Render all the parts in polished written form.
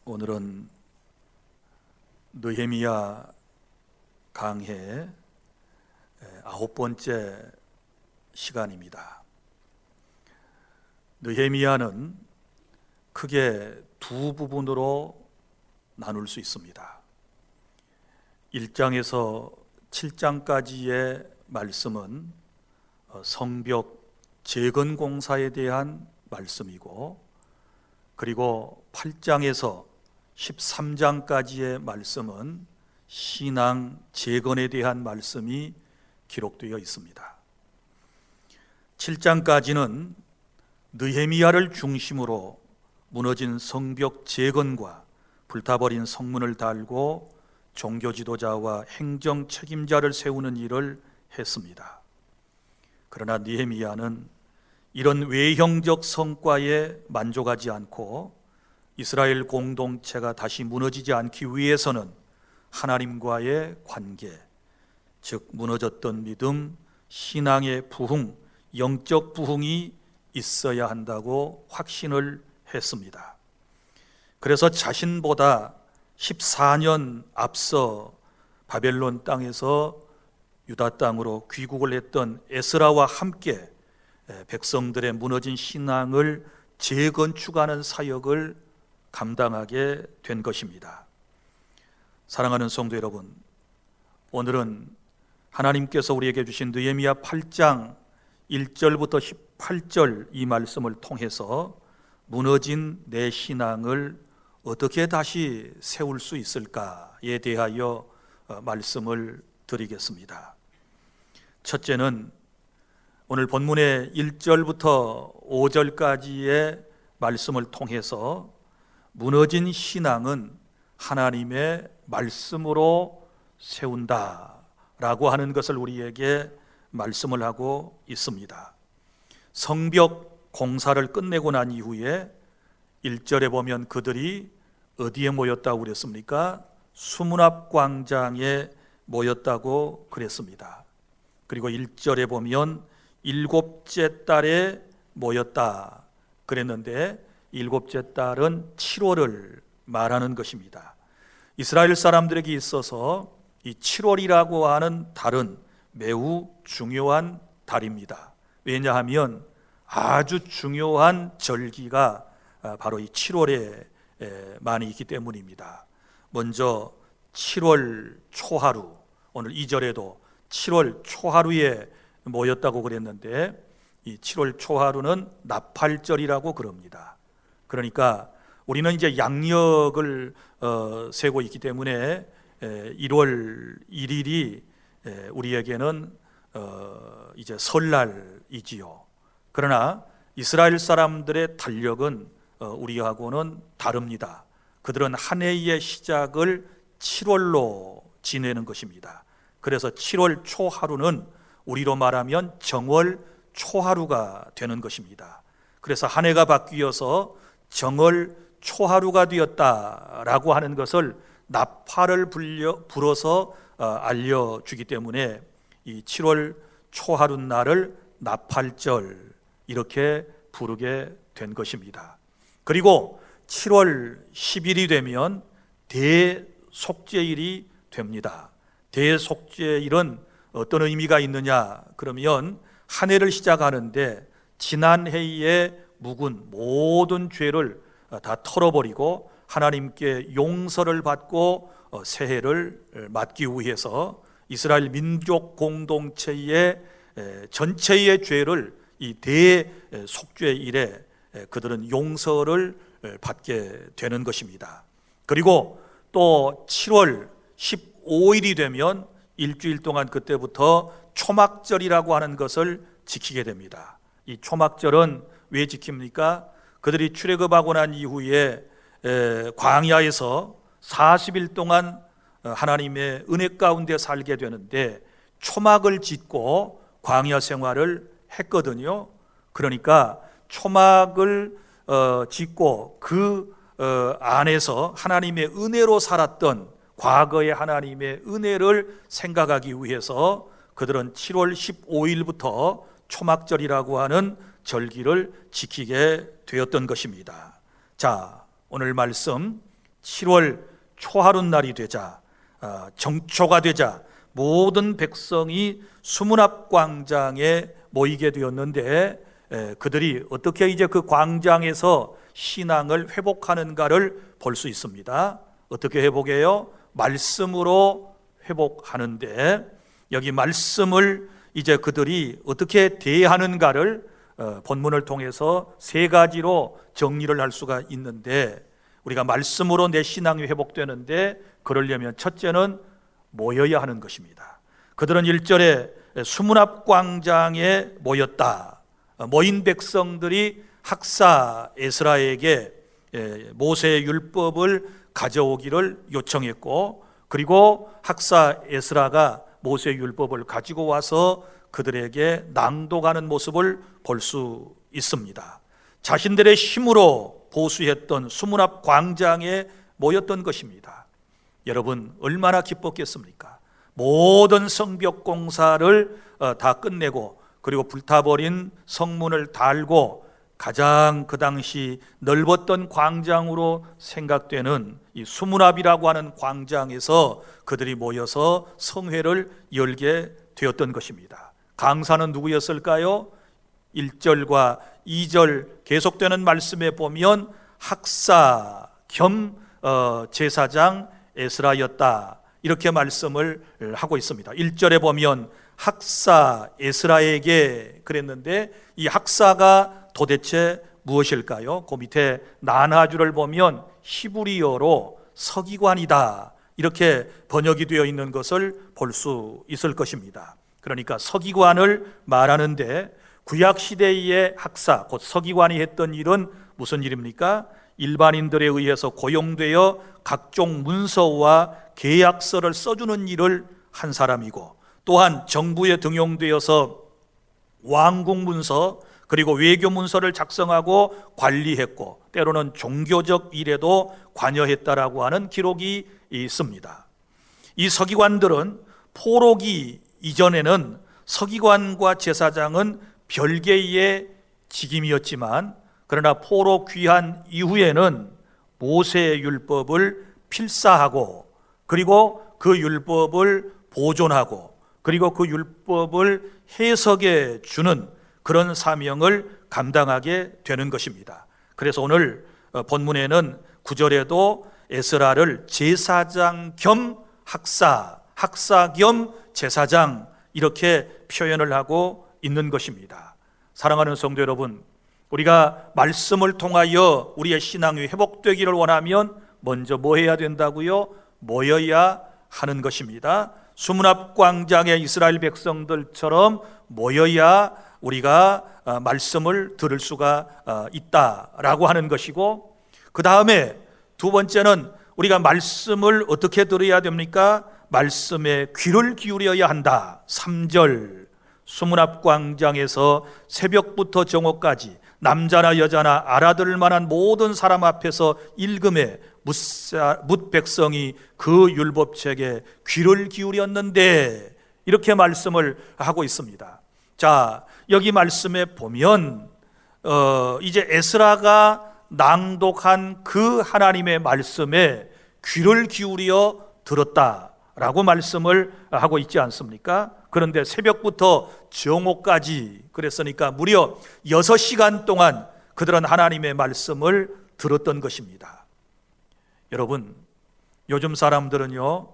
오늘은 느헤미야 강해 9번째 시간입니다. 느헤미야는 크게 두 부분으로 나눌 수 있습니다. 1장에서 7장까지의 말씀은 성벽 재건 공사에 대한 말씀이고, 그리고 8장에서 13장까지의 말씀은 신앙 재건에 대한 말씀이 기록되어 있습니다. 7장까지는 느헤미야를 중심으로 무너진 성벽 재건과 불타버린 성문을 달고 종교 지도자와 행정 책임자를 세우는 일을 했습니다. 그러나 느헤미야는 이런 외형적 성과에 만족하지 않고 이스라엘 공동체가 다시 무너지지 않기 위해서는 하나님과의 관계, 즉 무너졌던 믿음, 신앙의 부흥, 영적 부흥이 있어야 한다고 확신을 했습니다. 그래서 자신보다 14년 앞서 바벨론 땅에서 유다 땅으로 귀국을 했던 에스라와 함께 백성들의 무너진 신앙을 재건축하는 사역을 감당하게 된 것입니다. 사랑하는 성도 여러분, 오늘은 하나님께서 우리에게 주신 느헤미야 8장 1절부터 18절 이 말씀을 통해서 무너진 내 신앙을 어떻게 다시 세울 수 있을까에 대하여 말씀을 드리겠습니다. 첫째는 오늘 본문의 1절부터 5절까지의 말씀을 통해서 무너진 신앙은 하나님의 말씀으로 세운다라고 하는 것을 우리에게 말씀을 하고 있습니다. 성벽 공사를 끝내고 난 이후에 1절에 보면 그들이 어디에 모였다고 그랬습니까? 수문 앞 광장에 모였다고 그랬습니다. 그리고 1절에 보면 7째 달에 모였다 그랬는데 7째 달은 7월을 말하는 것입니다. 이스라엘 사람들에게 있어서 이 7월이라고 하는 달은 매우 중요한 달입니다. 왜냐하면 아주 중요한 절기가 바로 이 7월에 많이 있기 때문입니다. 먼저 7월 초하루, 오늘 2절에도 7월 초하루에 모였다고 그랬는데 이 7월 초하루는 나팔절이라고 그럽니다. 그러니까 우리는 이제 양력을 세고 있기 때문에 1월 1일이 우리에게는 이제 설날이지요. 그러나 이스라엘 사람들의 달력은 우리하고는 다릅니다. 그들은 한 해의 시작을 7월로 지내는 것입니다. 그래서 7월 초하루는 우리로 말하면 정월 초하루가 되는 것입니다. 그래서 한 해가 바뀌어서 정월 초하루가 되었다라고 하는 것을 나팔을 불어서 알려주기 때문에 이 7월 초하루 날을 나팔절 이렇게 부르게 된 것입니다. 그리고 7월 10일이 되면 대속죄일이 됩니다. 대속죄일은 어떤 의미가 있느냐 그러면 한 해를 시작하는데 지난 해에 묵은 모든 죄를 다 털어버리고 하나님께 용서를 받고 새해를 맞기 위해서 이스라엘 민족 공동체의 전체의 죄를 이 대속죄일에 그들은 용서를 받게 되는 것입니다. 그리고 또 7월 15일이 되면 일주일 동안 그때부터 초막절이라고 하는 것을 지키게 됩니다. 이 초막절은 왜 지킵니까? 그들이 출애굽하고 난 이후에 광야에서 40일 동안 하나님의 은혜 가운데 살게 되는데 초막을 짓고 광야 생활을 했거든요. 그러니까 초막을 짓고 그 안에서 하나님의 은혜로 살았던 과거의 하나님의 은혜를 생각하기 위해서 그들은 7월 15일부터 초막절이라고 하는 절기를 지키게 되었던 것입니다. 자, 오늘 말씀 7월 초하룻날이 되자, 정초가 되자 모든 백성이 수문앞 광장에 모이게 되었는데, 그들이 어떻게 이제 그 광장에서 신앙을 회복하는가를 볼 수 있습니다. 어떻게 회복해요? 말씀으로 회복하는데, 여기 말씀을 이제 그들이 어떻게 대하는가를 본문을 통해서 세 가지로 정리를 할 수가 있는데, 우리가 말씀으로 내 신앙이 회복되는데 그러려면 첫째는 모여야 하는 것입니다. 그들은 1절에 수문앞 광장에 모였다. 모인 백성들이 학사 에스라에게 모세의 율법을 가져오기를 요청했고, 그리고 학사 에스라가 모세의 율법을 가지고 와서 그들에게 낭독하는 모습을 볼 수 있습니다. 자신들의 힘으로 보수했던 수문앞 광장에 모였던 것입니다. 여러분, 얼마나 기뻤겠습니까? 모든 성벽 공사를 다 끝내고, 그리고 불타버린 성문을 달고 가장 그 당시 넓었던 광장으로 생각되는 이 수문앞이라고 하는 광장에서 그들이 모여서 성회를 열게 되었던 것입니다. 강사는 누구였을까요? 1절과 2절 계속되는 말씀에 보면 학사 겸 제사장 에스라였다, 이렇게 말씀을 하고 있습니다. 1절에 보면 학사 에스라에게 그랬는데, 이 학사가 도대체 무엇일까요? 그 밑에 난하주를 보면 히브리어로 서기관이다, 이렇게 번역이 되어 있는 것을 볼 수 있을 것입니다. 그러니까 서기관을 말하는데, 구약시대의 학사, 곧 서기관이 했던 일은 무슨 일입니까? 일반인들에 의해서 고용되어 각종 문서와 계약서를 써주는 일을 한 사람이고, 또한 정부에 등용되어서 왕궁 문서 그리고 외교 문서를 작성하고 관리했고, 때로는 종교적 일에도 관여했다라고 하는 기록이 있습니다. 이 서기관들은 포로기 이전에는 서기관과 제사장은 별개의 직임이었지만, 그러나 포로 귀환 이후에는 모세의 율법을 필사하고, 그리고 그 율법을 보존하고, 그리고 그 율법을 해석해 주는 그런 사명을 감당하게 되는 것입니다. 그래서 오늘 본문에는 9절에도 에스라를 제사장 겸 학사, 학사 겸 제사장, 이렇게 표현을 하고 있는 것입니다. 사랑하는 성도 여러분, 우리가 말씀을 통하여 우리의 신앙이 회복되기를 원하면 먼저 뭐 해야 된다고요? 모여야 하는 것입니다. 수문앞 광장에 이스라엘 백성들처럼 모여야 우리가 말씀을 들을 수가 있다라고 하는 것이고, 그 다음에 두 번째는 우리가 말씀을 어떻게 들어야 됩니까? 말씀에 귀를 기울여야 한다. 3절, 수문앞 광장에서 새벽부터 정오까지 남자나 여자나 알아들을 만한 모든 사람 앞에서 읽음에 뭇 백성이 그 율법책에 귀를 기울였는데, 이렇게 말씀을 하고 있습니다. 자, 여기 말씀에 보면 이제 에스라가 낭독한 그 하나님의 말씀에 귀를 기울여 들었다라고 말씀을 하고 있지 않습니까? 그런데 새벽부터 정오까지 그랬으니까 무려 6시간 동안 그들은 하나님의 말씀을 들었던 것입니다. 여러분, 요즘 사람들은요,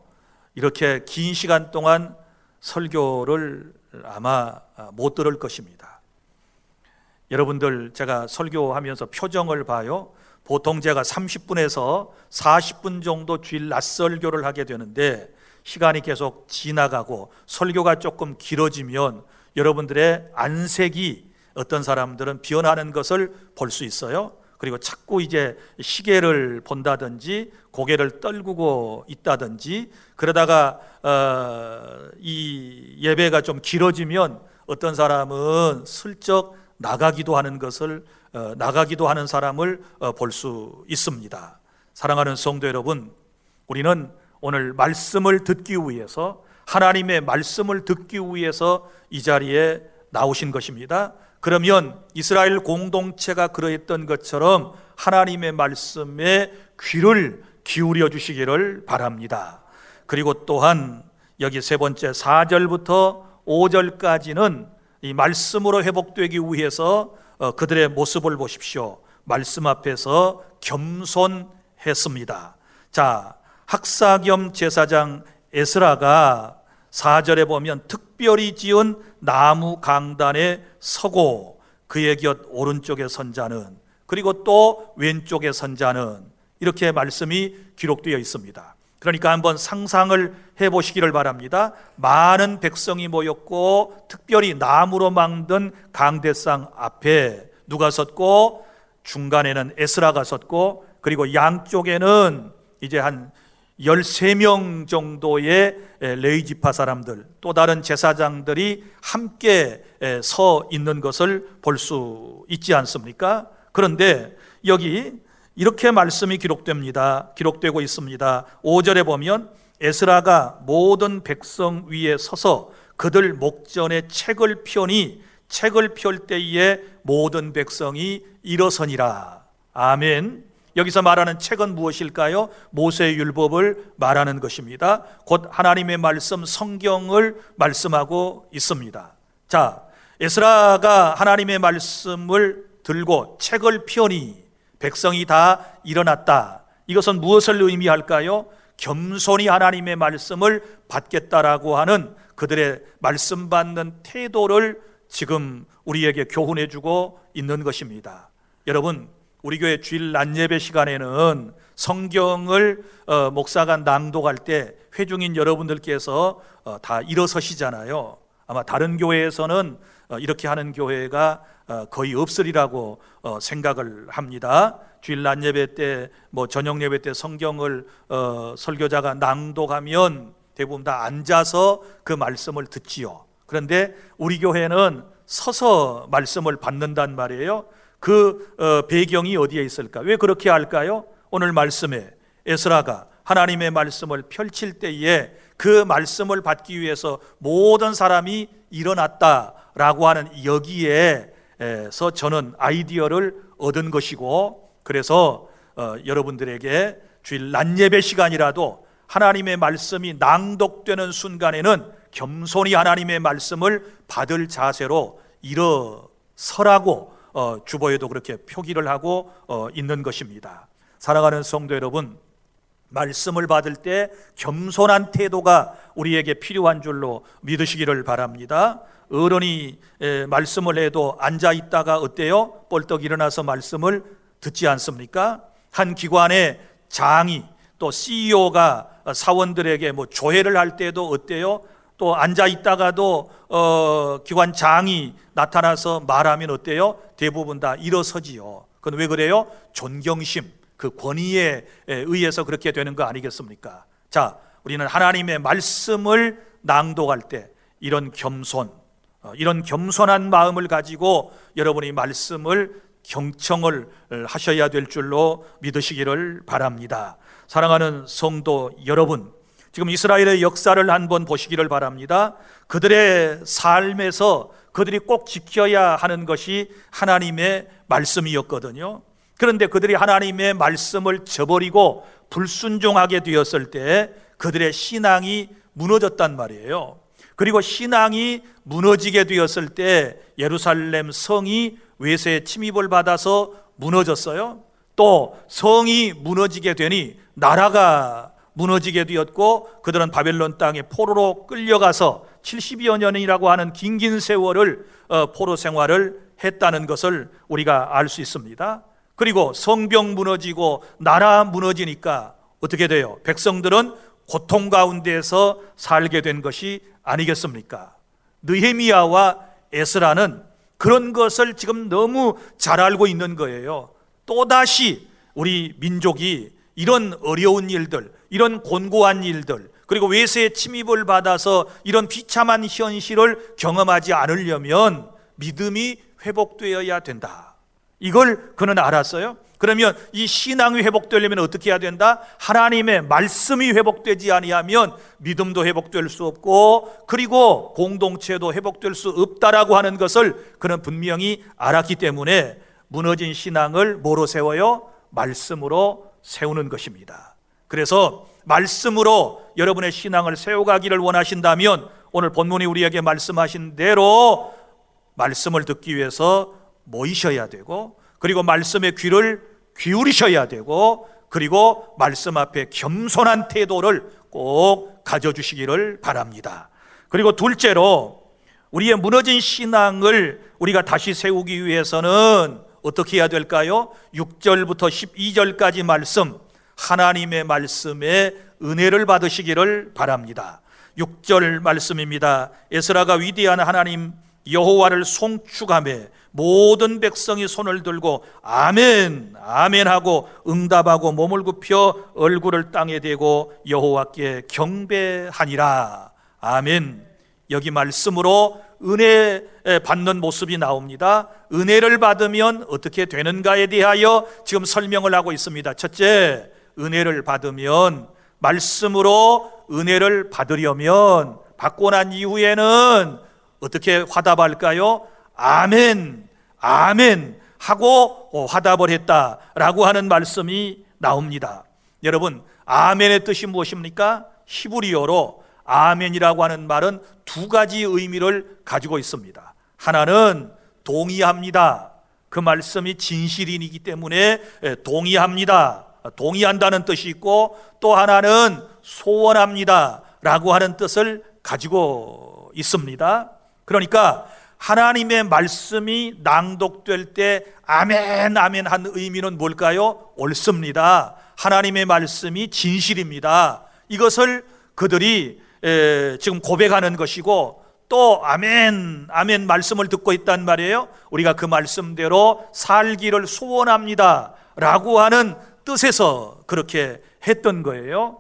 이렇게 긴 시간 동안 설교를 아마 못 들을 것입니다. 여러분들, 제가 설교하면서 표정을 봐요. 보통 제가 30분에서 40분 정도 주일 낮설교를 하게 되는데, 시간이 계속 지나가고 설교가 조금 길어지면 여러분들의 안색이 어떤 사람들은 변하는 것을 볼 수 있어요. 그리고 자꾸 이제 시계를 본다든지 고개를 떨구고 있다든지, 그러다가 이 예배가 좀 길어지면 어떤 사람은 슬쩍 나가기도 하는 사람을 볼 수 있습니다. 사랑하는 성도 여러분, 우리는 오늘 말씀을 듣기 위해서, 하나님의 말씀을 듣기 위해서 이 자리에 나오신 것입니다. 그러면 이스라엘 공동체가 그러했던 것처럼 하나님의 말씀에 귀를 기울여 주시기를 바랍니다. 그리고 또한 여기 세 번째 4절부터 5절까지는 이 말씀으로 회복되기 위해서 그들의 모습을 보십시오. 말씀 앞에서 겸손했습니다. 자, 학사 겸 제사장 에스라가 4절에 보면 특별히 지은 나무 강단에 서고 그의 곁 오른쪽에 선 자는, 그리고 또 왼쪽에 선 자는, 이렇게 말씀이 기록되어 있습니다. 그러니까 한번 상상을 해보시기를 바랍니다. 많은 백성이 모였고 특별히 나무로 만든 강대상 앞에 누가 섰고, 중간에는 에스라가 섰고, 그리고 양쪽에는 이제 한 13명 정도의 레위지파 사람들, 또 다른 제사장들이 함께 서 있는 것을 볼 수 있지 않습니까? 그런데 여기 이렇게 말씀이 기록되고 있습니다. 5절에 보면 에스라가 모든 백성 위에 서서 그들 목전에 책을 펴니 책을 펼 때에 모든 백성이 일어서니라. 아멘. 여기서 말하는 책은 무엇일까요? 모세의 율법을 말하는 것입니다. 곧 하나님의 말씀, 성경을 말씀하고 있습니다. 자, 에스라가 하나님의 말씀을 들고 책을 펴니 백성이 다 일어났다. 이것은 무엇을 의미할까요? 겸손히 하나님의 말씀을 받겠다라고 하는 그들의 말씀 받는 태도를 지금 우리에게 교훈해 주고 있는 것입니다. 여러분, 우리 교회 주일 낮 예배 시간에는 성경을 목사가 낭독할 때 회중인 여러분들께서 다 일어서시잖아요. 아마 다른 교회에서는 이렇게 하는 교회가 거의 없으리라고 생각을 합니다. 주일 낮 예배 때, 저녁 예배 때 성경을 설교자가 낭독하면 대부분 다 앉아서 그 말씀을 듣지요. 그런데 우리 교회는 서서 말씀을 받는단 말이에요. 그 배경이 어디에 있을까? 왜 그렇게 할까요? 오늘 말씀에 에스라가 하나님의 말씀을 펼칠 때에 그 말씀을 받기 위해서 모든 사람이 일어났다라고 하는 여기에서 저는 아이디어를 얻은 것이고, 그래서 여러분들에게 주일 낮 예배 시간이라도 하나님의 말씀이 낭독되는 순간에는 겸손히 하나님의 말씀을 받을 자세로 일어서라고 주보에도 그렇게 표기를 하고 있는 것입니다. 사랑하는 성도 여러분, 말씀을 받을 때 겸손한 태도가 우리에게 필요한 줄로 믿으시기를 바랍니다. 어른이 말씀을 해도 앉아 있다가 어때요? 벌떡 일어나서 말씀을 듣지 않습니까? 한 기관의 장이, 또 CEO가 사원들에게 조회를 할 때도 어때요? 또 앉아 있다가도 기관장이 나타나서 말하면 어때요? 대부분 다 일어서지요. 그건 왜 그래요? 존경심, 그 권위에 의해서 그렇게 되는 거 아니겠습니까? 자, 우리는 하나님의 말씀을 낭독할 때 이런 겸손한 마음을 가지고 여러분이 말씀을 경청을 하셔야 될 줄로 믿으시기를 바랍니다. 사랑하는 성도 여러분, 지금 이스라엘의 역사를 한번 보시기를 바랍니다. 그들의 삶에서 그들이 꼭 지켜야 하는 것이 하나님의 말씀이었거든요. 그런데 그들이 하나님의 말씀을 저버리고 불순종하게 되었을 때 그들의 신앙이 무너졌단 말이에요. 그리고 신앙이 무너지게 되었을 때 예루살렘 성이 외세의 침입을 받아서 무너졌어요. 또 성이 무너지게 되니 나라가 무너지게 되었고, 그들은 바벨론 땅에 포로로 끌려가서 70여 년이라고 하는 긴 세월을 포로 생활을 했다는 것을 우리가 알 수 있습니다. 그리고 성벽 무너지고 나라 무너지니까 어떻게 돼요? 백성들은 고통 가운데서 살게 된 것이 아니겠습니까? 느헤미야와 에스라는 그런 것을 지금 너무 잘 알고 있는 거예요. 또다시 우리 민족이 이런 어려운 일들, 이런 곤고한 일들, 그리고 외세의 침입을 받아서 이런 비참한 현실을 경험하지 않으려면 믿음이 회복되어야 된다. 이걸 그는 알았어요. 그러면 이 신앙이 회복되려면 어떻게 해야 된다? 하나님의 말씀이 회복되지 아니하면 믿음도 회복될 수 없고, 그리고 공동체도 회복될 수 없다라고 하는 것을 그는 분명히 알았기 때문에 무너진 신앙을 뭐로 세워요? 말씀으로 세우는 것입니다. 그래서 말씀으로 여러분의 신앙을 세워가기를 원하신다면 오늘 본문이 우리에게 말씀하신 대로 말씀을 듣기 위해서 모이셔야 되고, 그리고 말씀의 귀를 기울이셔야 되고, 그리고 말씀 앞에 겸손한 태도를 꼭 가져주시기를 바랍니다. 그리고 둘째로, 우리의 무너진 신앙을 우리가 다시 세우기 위해서는 어떻게 해야 될까요? 6절부터 12절까지 말씀, 하나님의 말씀에 은혜를 받으시기를 바랍니다. 6절 말씀입니다. 에스라가 위대한 하나님 여호와를 송축하며 모든 백성이 손을 들고 아멘 아멘 하고 응답하고 몸을 굽혀 얼굴을 땅에 대고 여호와께 경배하니라. 아멘. 여기 말씀으로 은혜 받는 모습이 나옵니다. 은혜를 받으면 어떻게 되는가에 대하여 지금 설명을 하고 있습니다. 첫째, 은혜를 받으면, 말씀으로 은혜를 받으려면 받고 난 이후에는 어떻게 화답할까요? 아멘, 아멘 하고 화답을 했다라고 하는 말씀이 나옵니다. 여러분, 아멘의 뜻이 무엇입니까? 히브리어로 아멘이라고 하는 말은 두 가지 의미를 가지고 있습니다. 하나는 동의합니다. 그 말씀이 진실이기 때문에 동의합니다, 동의한다는 뜻이 있고, 또 하나는 소원합니다 라고 하는 뜻을 가지고 있습니다. 그러니까 하나님의 말씀이 낭독될 때 아멘 아멘 한 의미는 뭘까요? 옳습니다. 하나님의 말씀이 진실입니다. 이것을 그들이 지금 고백하는 것이고, 또 아멘 아멘 말씀을 듣고 있단 말이에요. 우리가 그 말씀대로 살기를 소원합니다 라고 하는 뜻에서 그렇게 했던 거예요.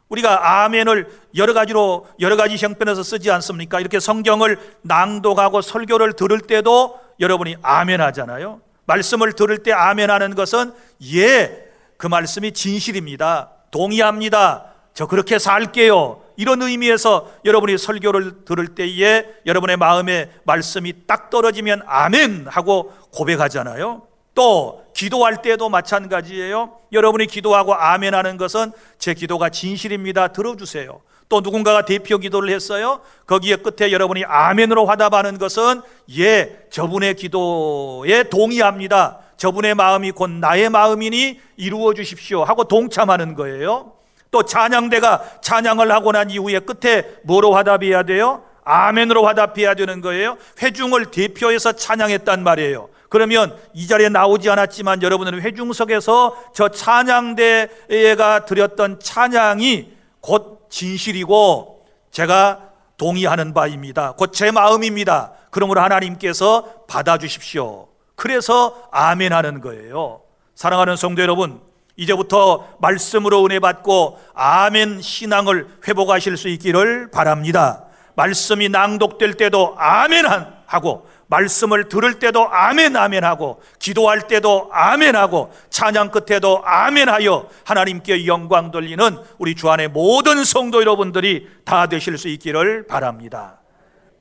우리가 아멘을 여러 가지 형편에서 쓰지 않습니까? 이렇게 성경을 낭독하고 설교를 들을 때도 여러분이 아멘 하잖아요. 말씀을 들을 때 아멘 하는 것은 예, 그 말씀이 진실입니다, 동의합니다, 저 그렇게 살게요, 이런 의미에서 여러분이 설교를 들을 때에 여러분의 마음에 말씀이 딱 떨어지면 아멘 하고 고백하잖아요. 또 기도할 때도 마찬가지예요. 여러분이 기도하고 아멘 하는 것은 제 기도가 진실입니다, 들어주세요. 또 누군가가 대표 기도를 했어요. 거기에 끝에 여러분이 아멘으로 화답하는 것은 예, 저분의 기도에 동의합니다, 저분의 마음이 곧 나의 마음이니 이루어 주십시오 하고 동참하는 거예요. 또 찬양대가 찬양을 하고 난 이후에 끝에 뭐로 화답해야 돼요? 아멘으로 화답해야 되는 거예요. 회중을 대표해서 찬양했단 말이에요. 그러면 이 자리에 나오지 않았지만 여러분은 회중석에서 저 찬양대가 드렸던 찬양이 곧 진실이고 제가 동의하는 바입니다, 곧 제 마음입니다, 그러므로 하나님께서 받아주십시오. 그래서 아멘 하는 거예요. 사랑하는 성도 여러분, 이제부터 말씀으로 은혜 받고 아멘 신앙을 회복하실 수 있기를 바랍니다. 말씀이 낭독될 때도 아멘 하고, 말씀을 들을 때도 아멘 아멘 하고, 기도할 때도 아멘 하고, 찬양 끝에도 아멘 하여 하나님께 영광 돌리는 우리 주 안의 모든 성도 여러분들이 다 되실 수 있기를 바랍니다.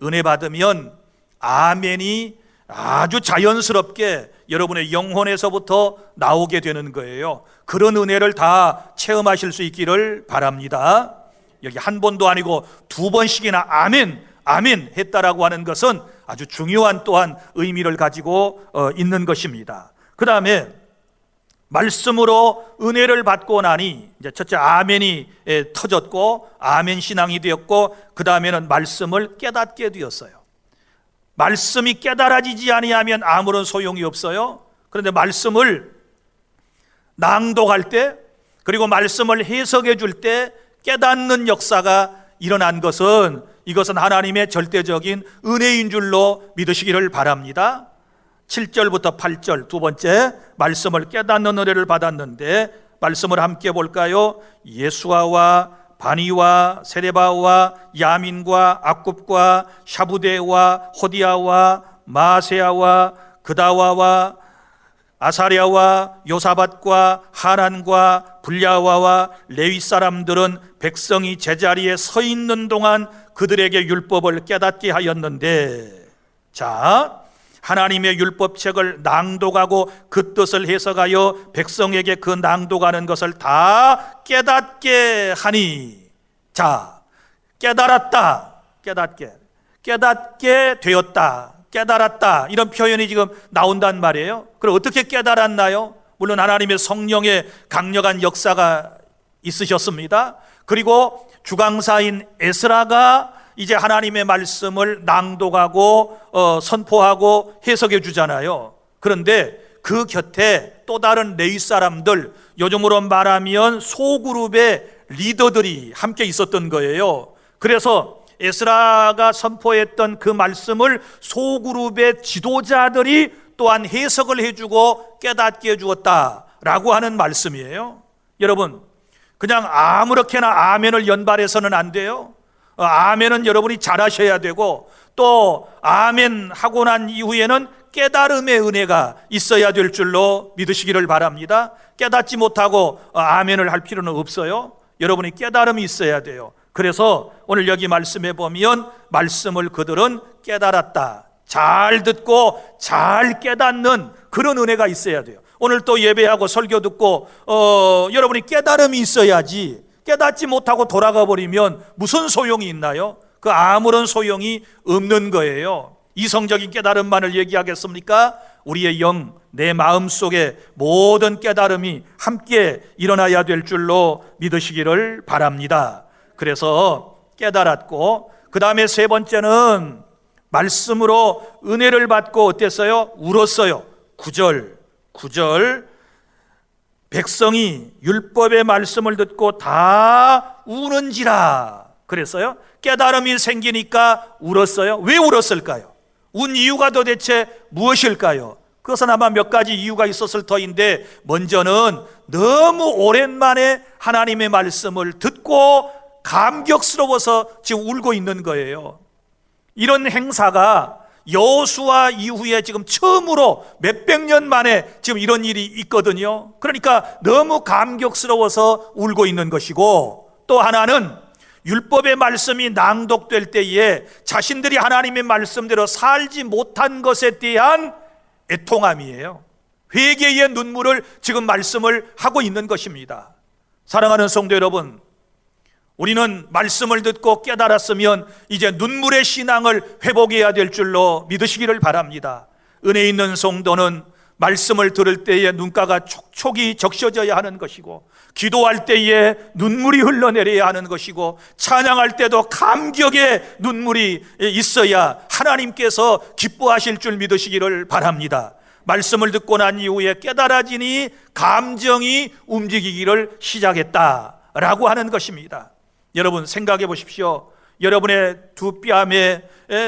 은혜 받으면 아멘이 아주 자연스럽게 여러분의 영혼에서부터 나오게 되는 거예요. 그런 은혜를 다 체험하실 수 있기를 바랍니다. 여기 한 번도 아니고 두 번씩이나 아멘 아멘 했다라고 하는 것은 아주 중요한 또한 의미를 가지고 있는 것입니다. 그 다음에 말씀으로 은혜를 받고 나니 이제 첫째 아멘이 터졌고 아멘 신앙이 되었고, 그 다음에는 말씀을 깨닫게 되었어요. 말씀이 깨달아지지 아니하면 아무런 소용이 없어요. 그런데 말씀을 낭독할 때, 그리고 말씀을 해석해 줄 때 깨닫는 역사가 일어난 것은, 이것은 하나님의 절대적인 은혜인 줄로 믿으시기를 바랍니다. 7절부터 8절 두 번째, 말씀을 깨닫는 은혜를 받았는데 말씀을 함께 볼까요? 예수아와 바니와 세레바와 야민과 악굽과 샤부데와 호디아와 마세아와 그다와와 아사랴와 요사밧과 하란과 불야와와 레위 사람들은 백성이 제자리에 서 있는 동안 그들에게 율법을 깨닫게 하였는데, 자, 하나님의 율법책을 낭독하고 그 뜻을 해석하여 백성에게 그 낭독하는 것을 다 깨닫게 하니. 자, 깨달았다, 깨닫게 되었다, 깨달았다, 이런 표현이 지금 나온단 말이에요. 그럼 어떻게 깨달았나요? 물론 하나님의 성령의 강력한 역사가 있으셨습니다. 그리고 주강사인 에스라가 이제 하나님의 말씀을 낭독하고 선포하고 해석해 주잖아요. 그런데 그 곁에 또 다른 레위 사람들, 요즘으로 말하면 소그룹의 리더들이 함께 있었던 거예요. 그래서 에스라가 선포했던 그 말씀을 소그룹의 지도자들이 또한 해석을 해주고 깨닫게 해주었다라고 하는 말씀이에요. 여러분, 그냥 아무렇게나 아멘을 연발해서는 안 돼요. 아멘은 여러분이 잘하셔야 되고, 또 아멘 하고 난 이후에는 깨달음의 은혜가 있어야 될 줄로 믿으시기를 바랍니다. 깨닫지 못하고 아멘을 할 필요는 없어요. 여러분이 깨달음이 있어야 돼요. 그래서 오늘 여기 말씀해 보면 말씀을 그들은 깨달았다, 잘 듣고 잘 깨닫는 그런 은혜가 있어야 돼요. 오늘 또 예배하고 설교 듣고 여러분이 깨달음이 있어야지, 깨닫지 못하고 돌아가 버리면 무슨 소용이 있나요? 그 아무런 소용이 없는 거예요. 이성적인 깨달음만을 얘기하겠습니까? 우리의 영, 내 마음속에 모든 깨달음이 함께 일어나야 될 줄로 믿으시기를 바랍니다. 그래서 깨달았고, 그 다음에 세 번째는 말씀으로 은혜를 받고 어땠어요? 울었어요. 9절 백성이 율법의 말씀을 듣고 다 우는지라 그랬어요. 깨달음이 생기니까 울었어요. 왜 울었을까요? 운 이유가 도대체 무엇일까요? 그것은 아마 몇 가지 이유가 있었을 터인데, 먼저는 너무 오랜만에 하나님의 말씀을 듣고 감격스러워서 지금 울고 있는 거예요. 이런 행사가 여호수아 이후에 지금 처음으로 몇백 년 만에 지금 이런 일이 있거든요. 그러니까 너무 감격스러워서 울고 있는 것이고, 또 하나는 율법의 말씀이 낭독될 때에 자신들이 하나님의 말씀대로 살지 못한 것에 대한 애통함이에요. 회개의 눈물을 지금 말씀을 하고 있는 것입니다. 사랑하는 성도 여러분, 우리는 말씀을 듣고 깨달았으면 이제 눈물의 신앙을 회복해야 될 줄로 믿으시기를 바랍니다. 은혜 있는 성도는 말씀을 들을 때에 눈가가 촉촉이 적셔져야 하는 것이고, 기도할 때에 눈물이 흘러내려야 하는 것이고, 찬양할 때도 감격의 눈물이 있어야 하나님께서 기뻐하실 줄 믿으시기를 바랍니다. 말씀을 듣고 난 이후에 깨달아지니 감정이 움직이기를 시작했다라고 하는 것입니다. 여러분 생각해 보십시오. 여러분의 두 뺨에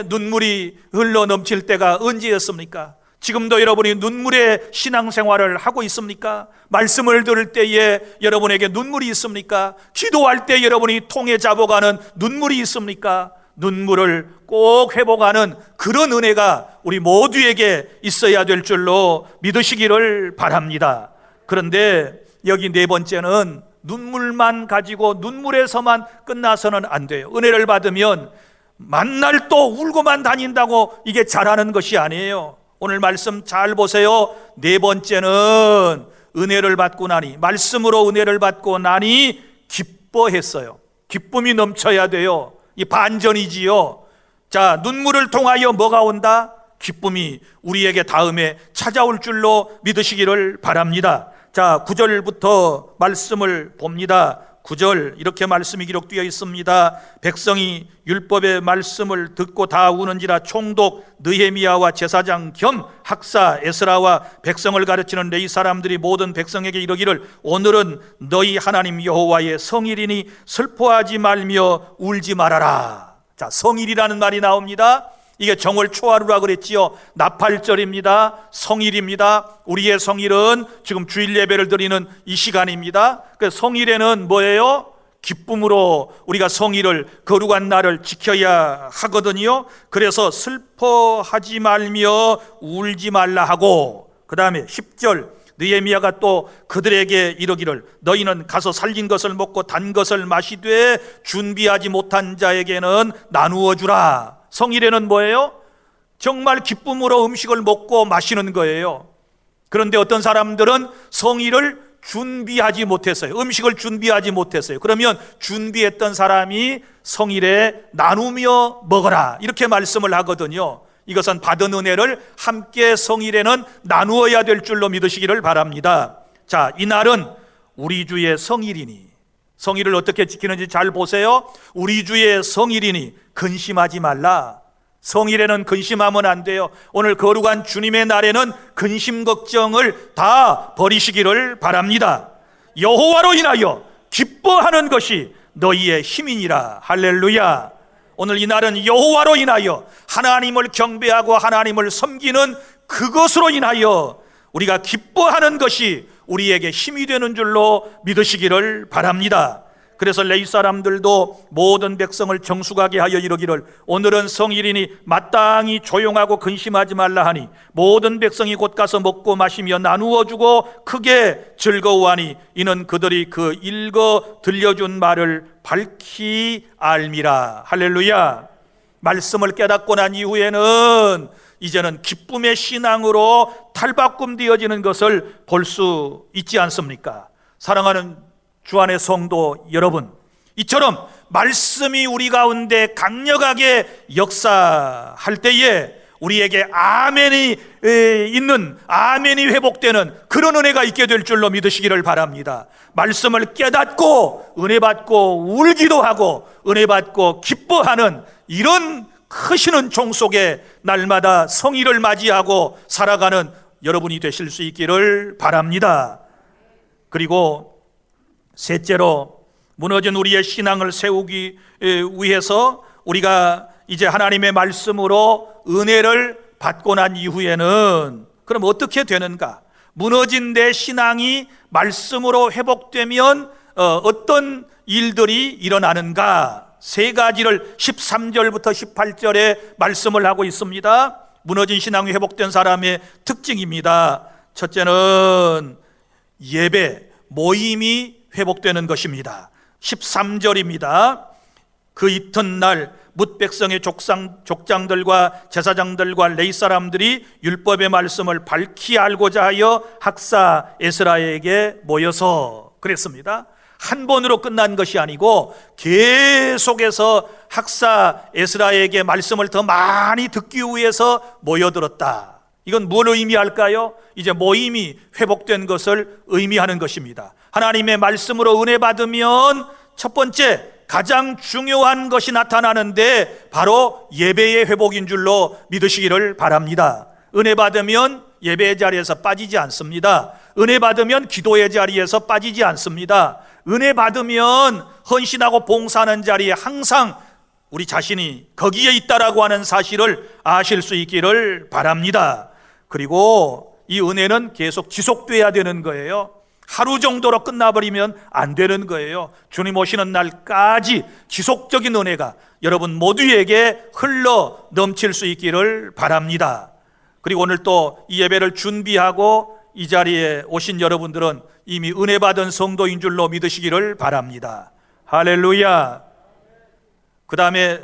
눈물이 흘러 넘칠 때가 언제였습니까? 지금도 여러분이 눈물의 신앙생활을 하고 있습니까? 말씀을 들을 때에 여러분에게 눈물이 있습니까? 기도할 때 여러분이 통에 잡아가는 눈물이 있습니까? 눈물을 꼭 회복하는 그런 은혜가 우리 모두에게 있어야 될 줄로 믿으시기를 바랍니다. 그런데 여기 네 번째는 눈물만 가지고 눈물에서만 끝나서는 안 돼요. 은혜를 받으면 만날 또 울고만 다닌다고 이게 잘하는 것이 아니에요. 오늘 말씀 잘 보세요. 네 번째는 은혜를 받고 나니, 말씀으로 은혜를 받고 나니 기뻐했어요. 기쁨이 넘쳐야 돼요. 이 반전이지요. 자, 눈물을 통하여 뭐가 온다? 기쁨이 우리에게 다음에 찾아올 줄로 믿으시기를 바랍니다. 자, 9절부터 말씀을 봅니다. 9절 이렇게 말씀이 기록되어 있습니다. 백성이 율법의 말씀을 듣고 다 우는지라 총독 느헤미야와 제사장 겸 학사 에스라와 백성을 가르치는 레위 사람들이 모든 백성에게 이르기를, 오늘은 너희 하나님 여호와의 성일이니 슬퍼하지 말며 울지 말아라. 자, 성일이라는 말이 나옵니다. 이게 정월 초하루라 그랬지요. 나팔절입니다. 성일입니다. 우리의 성일은 지금 주일 예배를 드리는 이 시간입니다. 그 성일에는 뭐예요? 기쁨으로 우리가 성일을, 거룩한 날을 지켜야 하거든요. 그래서 슬퍼하지 말며 울지 말라 하고, 그 다음에 10절 느헤미야가 또 그들에게 이르기를, 너희는 가서 살린 것을 먹고 단 것을 마시되 준비하지 못한 자에게는 나누어 주라. 성일에는 뭐예요? 정말 기쁨으로 음식을 먹고 마시는 거예요. 그런데 어떤 사람들은 성의를 준비하지 못했어요. 음식을 준비하지 못했어요. 그러면 준비했던 사람이 성일에 나누며 먹어라, 이렇게 말씀을 하거든요. 이것은 받은 은혜를 함께 성일에는 나누어야 될 줄로 믿으시기를 바랍니다. 자, 이날은 우리 주의 성일이니, 성일을 어떻게 지키는지 잘 보세요. 우리 주의 성일이니 근심하지 말라. 성일에는 근심하면 안 돼요. 오늘 거룩한 주님의 날에는 근심 걱정을 다 버리시기를 바랍니다. 여호와로 인하여 기뻐하는 것이 너희의 힘이니라. 할렐루야. 오늘 이 날은 여호와로 인하여 하나님을 경배하고 하나님을 섬기는 그것으로 인하여 우리가 기뻐하는 것이 우리에게 힘이 되는 줄로 믿으시기를 바랍니다. 그래서 레위 사람들도 모든 백성을 정숙하게 하여 이르기를 오늘은 성일이니 마땅히 조용하고 근심하지 말라 하니 모든 백성이 곧 가서 먹고 마시며 나누어 주고 크게 즐거워하니 이는 그들이 그 읽어 들려준 말을 밝히 알미라. 할렐루야. 말씀을 깨닫고 난 이후에는 이제는 기쁨의 신앙으로 탈바꿈되어지는 것을 볼 수 있지 않습니까? 사랑하는 주 안의 성도 여러분, 이처럼 말씀이 우리 가운데 강력하게 역사할 때에 우리에게 아멘이 있는, 아멘이 회복되는 그런 은혜가 있게 될 줄로 믿으시기를 바랍니다. 말씀을 깨닫고 은혜 받고 울기도 하고 은혜 받고 기뻐하는 이런 크시는 종 속에 날마다 성의를 맞이하고 살아가는 여러분이 되실 수 있기를 바랍니다. 그리고 셋째로, 무너진 우리의 신앙을 세우기 위해서 우리가 이제 하나님의 말씀으로 은혜를 받고 난 이후에는 그럼 어떻게 되는가? 무너진 내 신앙이 말씀으로 회복되면 어떤 일들이 일어나는가? 세 가지를 13절부터 18절에 말씀을 하고 있습니다. 무너진 신앙이 회복된 사람의 특징입니다. 첫째는 예배, 모임이 회복되는 것입니다. 13절입니다. 그 이튿날 뭇 백성의 족장들과 제사장들과 레위 사람들이 율법의 말씀을 밝히 알고자 하여 학사 에스라에게 모여서 그랬습니다. 한 번으로 끝난 것이 아니고 계속해서 학사 에스라에게 말씀을 더 많이 듣기 위해서 모여들었다. 이건 뭘 의미할까요? 이제 모임이 회복된 것을 의미하는 것입니다. 하나님의 말씀으로 은혜 받으면 첫 번째 가장 중요한 것이 나타나는데 바로 예배의 회복인 줄로 믿으시기를 바랍니다. 은혜 받으면 예배의 자리에서 빠지지 않습니다. 은혜 받으면 기도의 자리에서 빠지지 않습니다. 은혜 받으면 헌신하고 봉사하는 자리에 항상 우리 자신이 거기에 있다라고 하는 사실을 아실 수 있기를 바랍니다. 그리고 이 은혜는 계속 지속돼야 되는 거예요. 하루 정도로 끝나버리면 안 되는 거예요. 주님 오시는 날까지 지속적인 은혜가 여러분 모두에게 흘러 넘칠 수 있기를 바랍니다. 그리고 오늘 또 이 예배를 준비하고 이 자리에 오신 여러분들은 이미 은혜 받은 성도인 줄로 믿으시기를 바랍니다. 할렐루야. 그 다음에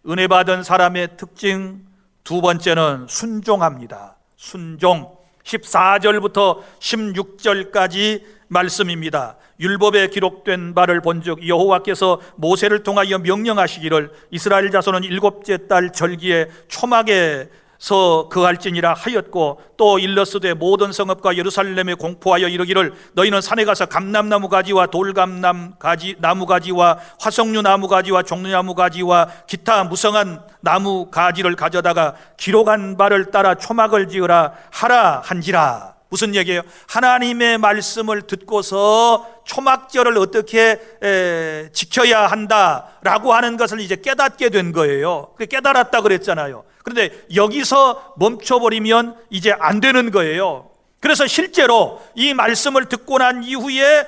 은혜 받은 사람의 특징 두 번째는 순종합니다. 순종. 14절부터 16절까지 말씀입니다. 율법에 기록된 바를 본즉 여호와께서 모세를 통하여 명령하시기를 이스라엘 자손은 일곱째 달 절기에 초막에서 거할지니라 하였고 또 일러스되 모든 성읍과 예루살렘에 공포하여 이르기를 너희는 산에 가서 감람나무 가지와 돌감나무 가지와 화석류 나무 가지와 종려나무 가지와 기타 무성한 나무 가지를 가져다가 기록한 바를 따라 초막을 지으라 하라 한지라. 무슨 얘기예요? 하나님의 말씀을 듣고서 초막절을 어떻게 지켜야 한다라고 하는 것을 이제 깨닫게 된 거예요. 깨달았다 그랬잖아요. 그런데 여기서 멈춰버리면 이제 안 되는 거예요. 그래서 실제로 이 말씀을 듣고 난 이후에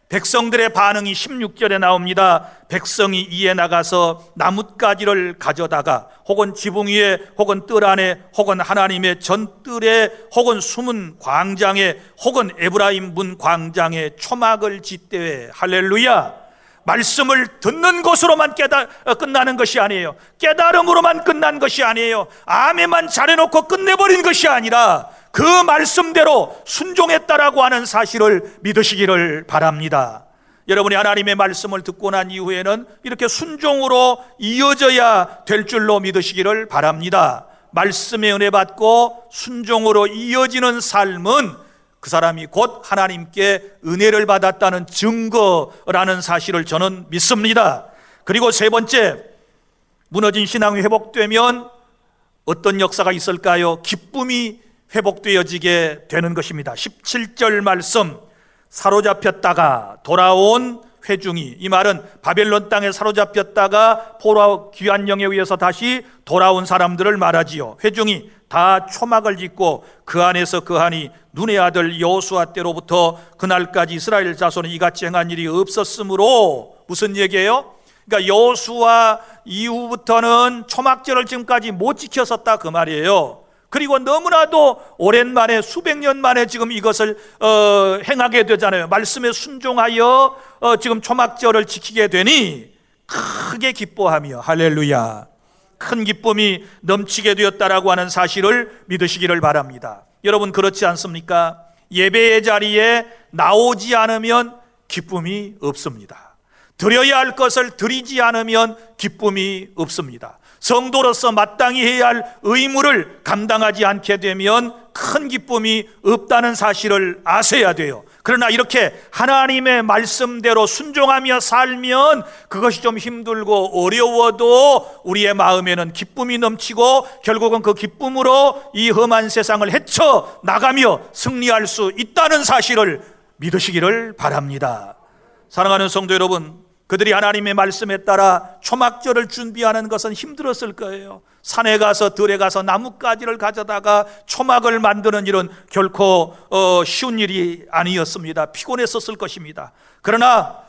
백성들의 반응이 16절에 나옵니다. 백성이 이에 나가서 나뭇가지를 가져다가 혹은 지붕 위에 혹은 뜰 안에 혹은 하나님의 전뜰에 혹은 숨은 광장에 혹은 에브라임 문 광장에 초막을 짓되 할렐루야. 말씀을 듣는 것으로만 끝나는 것이 아니에요. 깨달음으로만 끝난 것이 아니에요. 아멘만 잘해놓고 끝내버린 것이 아니라 그 말씀대로 순종했다라고 하는 사실을 믿으시기를 바랍니다. 여러분이 하나님의 말씀을 듣고 난 이후에는 이렇게 순종으로 이어져야 될 줄로 믿으시기를 바랍니다. 말씀의 은혜 받고 순종으로 이어지는 삶은 그 사람이 곧 하나님께 은혜를 받았다는 증거라는 사실을 저는 믿습니다. 그리고 세 번째, 무너진 신앙이 회복되면 어떤 역사가 있을까요? 기쁨이 회복되어지게 되는 것입니다. 17절 말씀, 사로잡혔다가 돌아온 회중이, 이 말은 바벨론 땅에 사로잡혔다가 포로 귀한 영에 의해서 다시 돌아온 사람들을 말하지요. 회중이 다 초막을 짓고 그 안에서 그하니 눈의 아들 여호수아 때로부터 그날까지 이스라엘 자손은 이같이 행한 일이 없었으므로, 무슨 얘기예요? 그러니까 여호수아 이후부터는 초막절을 지금까지 못 지켰었다 그 말이에요. 그리고 너무나도 오랜만에 수백 년 만에 지금 이것을 행하게 되잖아요. 말씀에 순종하여 지금 초막절을 지키게 되니 크게 기뻐하며, 할렐루야, 큰 기쁨이 넘치게 되었다라고 하는 사실을 믿으시기를 바랍니다. 여러분, 그렇지 않습니까? 예배의 자리에 나오지 않으면 기쁨이 없습니다. 드려야 할 것을 드리지 않으면 기쁨이 없습니다. 성도로서 마땅히 해야 할 의무를 감당하지 않게 되면 큰 기쁨이 없다는 사실을 아셔야 돼요. 그러나 이렇게 하나님의 말씀대로 순종하며 살면 그것이 좀 힘들고 어려워도 우리의 마음에는 기쁨이 넘치고 결국은 그 기쁨으로 이 험한 세상을 헤쳐 나가며 승리할 수 있다는 사실을 믿으시기를 바랍니다. 사랑하는 성도 여러분, 그들이 하나님의 말씀에 따라 초막절을 준비하는 것은 힘들었을 거예요. 산에 가서 들에 가서 나뭇가지를 가져다가 초막을 만드는 일은 결코 쉬운 일이 아니었습니다. 피곤했었을 것입니다. 그러나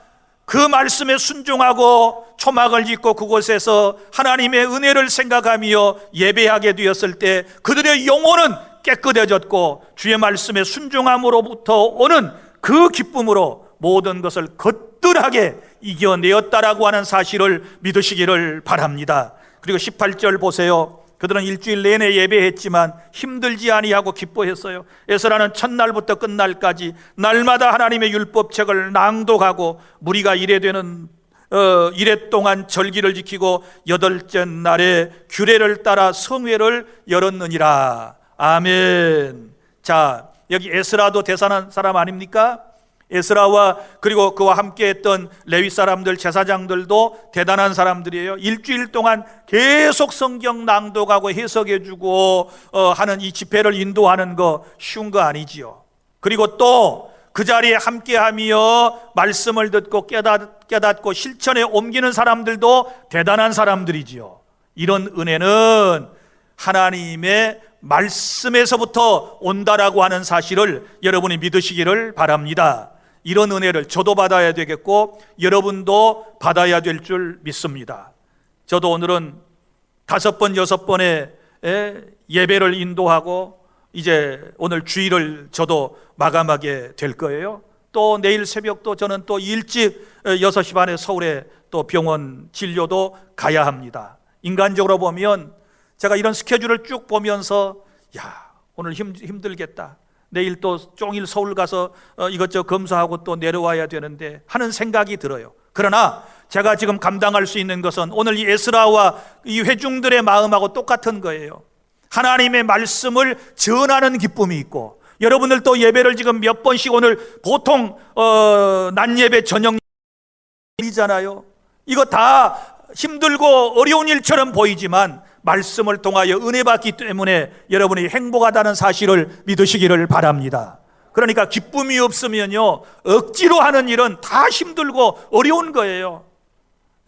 그 말씀에 순종하고 초막을 짓고 그곳에서 하나님의 은혜를 생각하며 예배하게 되었을 때 그들의 영혼은 깨끗해졌고 주의 말씀에 순종함으로부터 오는 그 기쁨으로 모든 것을 거뜬하게 이겨내었다라고 하는 사실을 믿으시기를 바랍니다. 그리고 18절 보세요. 그들은 일주일 내내 예배했지만 힘들지 아니하고 기뻐했어요. 에스라는 첫날부터 끝날까지 날마다 하나님의 율법책을 낭독하고 무리가 이래 동안 절기를 지키고 여덟째 날에 규례를 따라 성회를 열었느니라. 아멘. 자, 여기 에스라도 대단한 사람 아닙니까? 에스라와 그리고 그와 함께했던 레위 사람들, 제사장들도 대단한 사람들이에요. 일주일 동안 계속 성경 낭독하고 해석해주고 하는 이 집회를 인도하는 거 쉬운 거 아니지요. 그리고 또 그 자리에 함께하며 말씀을 듣고 깨닫고 실천에 옮기는 사람들도 대단한 사람들이지요. 이런 은혜는 하나님의 말씀에서부터 온다라고 하는 사실을 여러분이 믿으시기를 바랍니다. 이런 은혜를 저도 받아야 되겠고 여러분도 받아야 될 줄 믿습니다. 저도 오늘은 5번, 6번의 예배를 인도하고 이제 오늘 주일을 저도 마감하게 될 거예요. 또 내일 새벽도 저는 또 일찍 6시 반에 서울에 또 병원 진료도 가야 합니다. 인간적으로 보면 제가 이런 스케줄을 쭉 보면서 오늘 힘들겠다, 내일 또 종일 서울 가서 이것저것 검사하고 또 내려와야 되는데 하는 생각이 들어요. 그러나 제가 지금 감당할 수 있는 것은 오늘 이 에스라와 이 회중들의 마음하고 똑같은 거예요. 하나님의 말씀을 전하는 기쁨이 있고, 여러분들 또 예배를 지금 몇 번씩 오늘 보통 낮 예배 저녁 일이잖아요. 이거 다 힘들고 어려운 일처럼 보이지만 말씀을 통하여 은혜 받기 때문에 여러분이 행복하다는 사실을 믿으시기를 바랍니다. 그러니까 기쁨이 없으면요, 억지로 하는 일은 다 힘들고 어려운 거예요.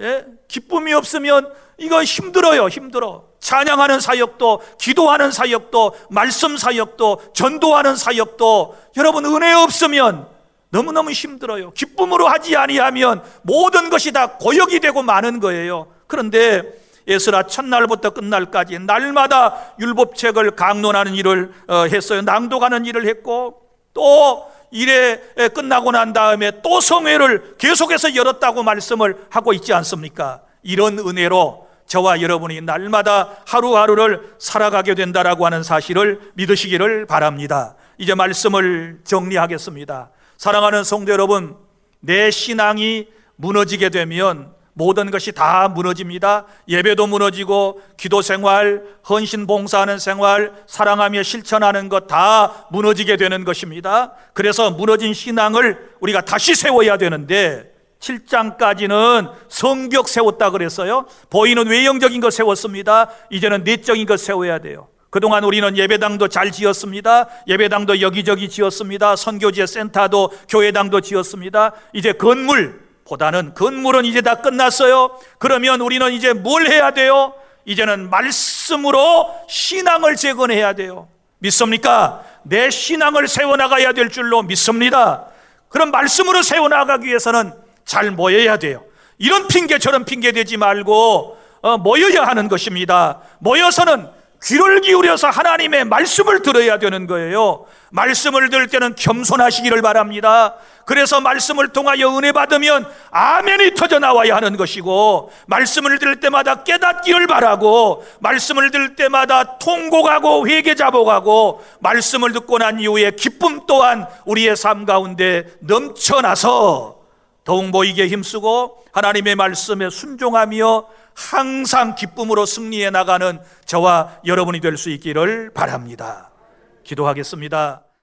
예? 기쁨이 없으면 이거 힘들어요. 찬양하는 사역도, 기도하는 사역도, 말씀 사역도, 전도하는 사역도 여러분 은혜 없으면 너무너무 힘들어요. 기쁨으로 하지 아니하면 모든 것이 다 고역이 되고 마는 거예요. 그런데 에스라 첫날부터 끝날까지 날마다 율법책을 강론하는 일을 했어요. 낭독하는 일을 했고 또 일에 끝나고 난 다음에 또 성회를 계속해서 열었다고 말씀을 하고 있지 않습니까? 이런 은혜로 저와 여러분이 날마다 하루하루를 살아가게 된다라고 하는 사실을 믿으시기를 바랍니다. 이제 말씀을 정리하겠습니다. 사랑하는 성도 여러분, 내 신앙이 무너지게 되면 모든 것이 다 무너집니다. 예배도 무너지고 기도 생활, 헌신 봉사하는 생활, 사랑하며 실천하는 것 다 무너지게 되는 것입니다. 그래서 무너진 신앙을 우리가 다시 세워야 되는데 7장까지는 성벽 세웠다 그랬어요. 보이는 외형적인 것 세웠습니다. 이제는 내적인 것 세워야 돼요. 그동안 우리는 예배당도 잘 지었습니다. 예배당도 여기저기 지었습니다. 선교지의 센터도 교회당도 지었습니다. 이제 건물보다는 건물은 이제 다 끝났어요. 그러면 우리는 이제 뭘 해야 돼요? 이제는 말씀으로 신앙을 재건해야 돼요. 믿습니까? 내 신앙을 세워나가야 될 줄로 믿습니다. 그럼 말씀으로 세워나가기 위해서는 잘 모여야 돼요. 이런 핑계 저런 핑계 대지 말고 모여야 하는 것입니다. 모여서는 귀를 기울여서 하나님의 말씀을 들어야 되는 거예요. 말씀을 들을 때는 겸손하시기를 바랍니다. 그래서 말씀을 통하여 은혜 받으면 아멘이 터져 나와야 하는 것이고, 말씀을 들을 때마다 깨닫기를 바라고, 말씀을 들을 때마다 통곡하고 회개 자복하고, 말씀을 듣고 난 이후에 기쁨 또한 우리의 삶 가운데 넘쳐나서 더욱 모이게 힘쓰고 하나님의 말씀에 순종하며 항상 기쁨으로 승리해 나가는 저와 여러분이 될 수 있기를 바랍니다. 기도하겠습니다.